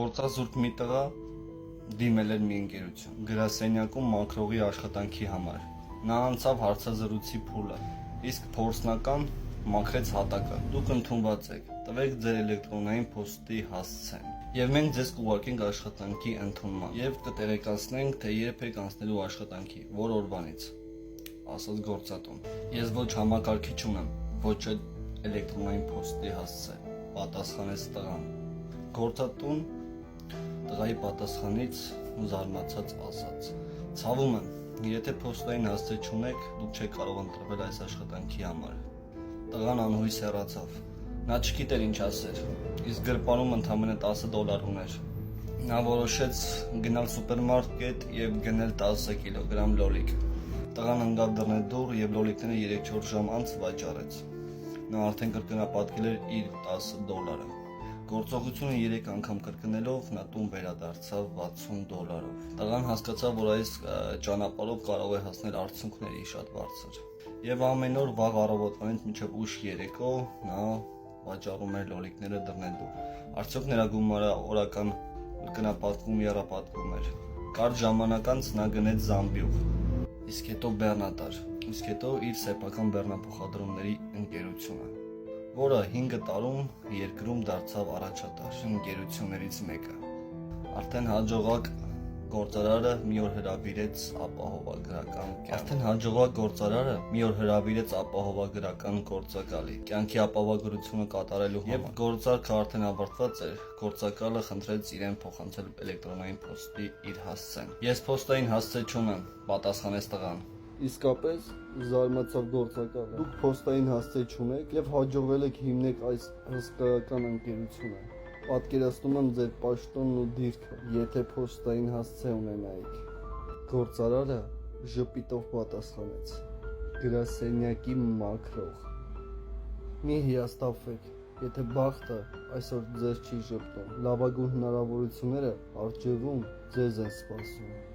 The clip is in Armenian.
Գործազուրկ մի տղա դիմել էր մի ընկերություն գրասենյակում մաքրողի աշխատանքի համար։ Նա անցավ հարցազրույցի փուլը, իսկ փորձնական մաքրեց հատակը։ Դուք ընդունված եք, տվեք ձեր էլեկտրոնային փոստի հասցեն, եւ մենք ձեզ կուղարկենք աշխատանքի ընդունման եւ կտեղեկացնենք, թե երբ եք անցնելու աշխատանքի, որ օրվանից, ասաց գործատուն։ Ես ոչ համակարգիչ ունեմ, ոչ էլ էլեկտրոնային փոստի հասցե, պատասխանեց տղան։ Գործատուն տղայի պատասխանից զարմացած ասաց. Ցավում եմ, եթե փոստային հասցե չունեք, դուք չեք կարող ընտրվել այս աշխատանքի համար։ Տղան անհույս հեռացավ։ Նա չգիտեր ինչ ասեր, իսկ գրպանում ընդամենը $10 ուներ։ Նա որոշեց գնալ սուպերմարկետ եւ գնել 10 կիլոգրամ լոլիկ։ Տղան ընկավ դռնեդուռ եւ լոլիկները 3-4 ժամ անց վաճառեց։ Նա արդեն կրկնապատկել էր իր $10։ Գործողությունը 3 անգամ կրկնելով նա տուն վերադարձավ $60։ Տղան հասկացավ, որ այս ճանապարհով կարող է հասնել արդյունքների շատ բարձր։ Եվ ամեն օր վաղ առավոտվանից մինչև ուշ երեկո նա վաճառում էր լոլիկները դռնեդուռ։ Արդյոք նրա գումարը օրական կրկնապատկվում եռապատկվում էր։ Կարճ ժամանակ անց նա գնեց Զամբյուղ, իսկ հետո բեռնատար, իսկ հետո իր սեփական բեռնափոխադրումների ընկերությունը, որը 5 տարում երկրում դարձավ առաջատար ընկերություններից մեկը։ Արդեն հաջողակ գործարարը մի օր հրավիրեց ապահովագրական գործակալի կյանքի ապահովագրությունը կատարելու համար։ Երբ գործարքը արդեն ավարտված էր, գործակալը խնդրեց իրեն փոխանցել էլեկտրոնային փոստի իր հասցեն։ Ես փոստային հասցե չունեմ, պատասխանեց տղան։ Իսկապես, զարմացավ գործակալը, դուք փոստային հասցե չունեք եւ հաջողվել եք հիմնել այս հսկայական ընկերությունը։ Պատկերացնում եմ ձեր պաշտոնն ու դիրքը, եթե փոստային հասցե ունենայիք։ Գործարարը ժպիտով պատասխանեց. գրասենյակի մաքրող։ Մի հիասթափվեք, եթե բախտը այսօր ձեզ չի ժպտում, լավագույն հնարավորությունները առջևում ձեզ են սպասում։